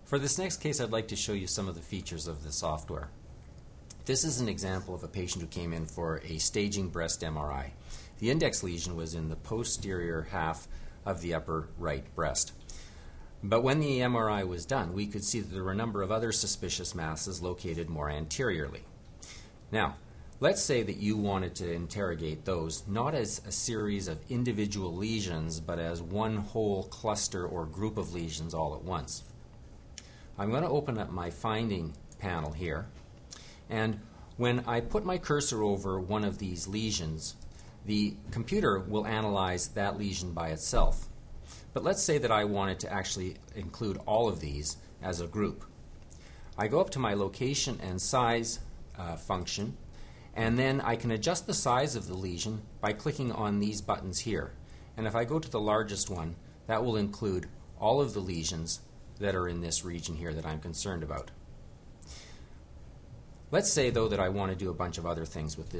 For this next case, I'd like to show you some of the features of the software. This is an example of a patient who came in for a staging breast MRI. The index lesion was in the posterior half of the upper right breast. But when the MRI was done, we could see that there were a number of other suspicious masses located more anteriorly. Now, let's say that you wanted to interrogate those not as a series of individual lesions, but as one whole cluster or group of lesions all at once. I'm going to open up my finding panel here, and when I put my cursor over one of these lesions, the computer will analyze that lesion by itself. But let's say that I wanted to actually include all of these as a group. I go up to my location and size function, and then I can adjust the size of the lesion by clicking on these buttons here. And if I go to the largest one, that will include all of the lesions that are in this region here that I'm concerned about. Let's say, though, that I want to do a bunch of other things with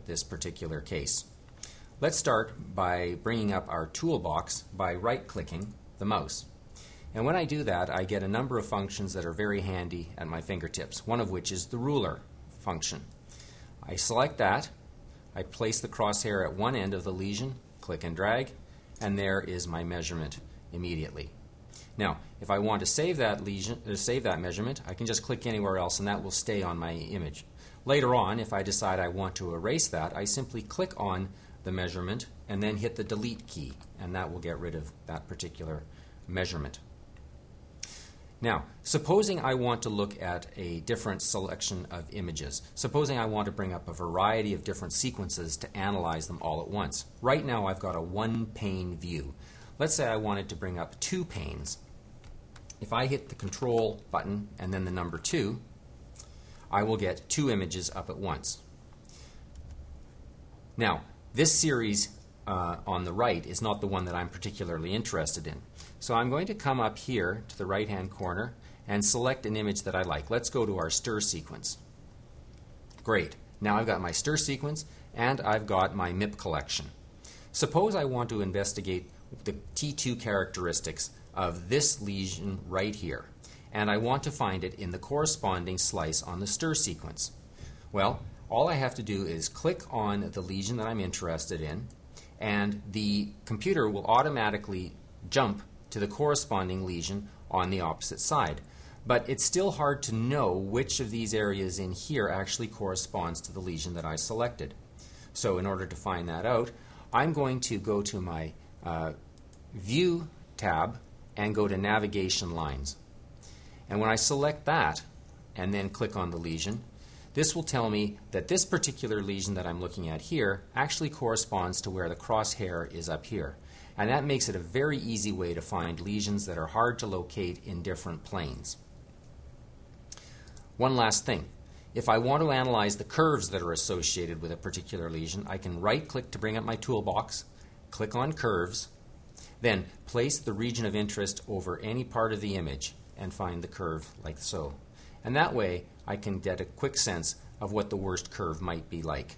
this particular case. Let's start by bringing up our toolbox by right-clicking the mouse. And when I do that, I get a number of functions that are very handy at my fingertips, one of which is the ruler function. I select that, I place the crosshair at one end of the lesion, click and drag, and there is my measurement immediately. Now, if I want to save that measurement, I can just click anywhere else and that will stay on my image. Later on, if I decide I want to erase that, I simply click on the measurement and then hit the delete key, and that will get rid of that particular measurement. Now, supposing I want to look at a different selection of images. Supposing I want to bring up a variety of different sequences to analyze them all at once. Right now I've got a one-pane view. Let's say I wanted to bring up 2 panes. If I hit the Control button and then the number 2, I will get 2 images up at once. Now, this series on the right is not the one that I'm particularly interested in. So I'm going to come up here to the right-hand corner and select an image that I like. Let's go to our stir sequence. Great. Now I've got my stir sequence and I've got my MIP collection. Suppose I want to investigate the T2 characteristics of this lesion right here, and I want to find it in the corresponding slice on the stir sequence. Well, all I have to do is click on the lesion that I'm interested in, and the computer will automatically jump to the corresponding lesion on the opposite side. But it's still hard to know which of these areas in here actually corresponds to the lesion that I selected. So in order to find that out, I'm going to go to my View tab and go to Navigation Lines. And when I select that and then click on the lesion, this will tell me that this particular lesion that I'm looking at here actually corresponds to where the crosshair is up here. And that makes it a very easy way to find lesions that are hard to locate in different planes. One last thing. If I want to analyze the curves that are associated with a particular lesion, I can right-click to bring up my toolbox, click on Curves, then place the region of interest over any part of the image and find the curve like so. And that way I can get a quick sense of what the worst curve might be like.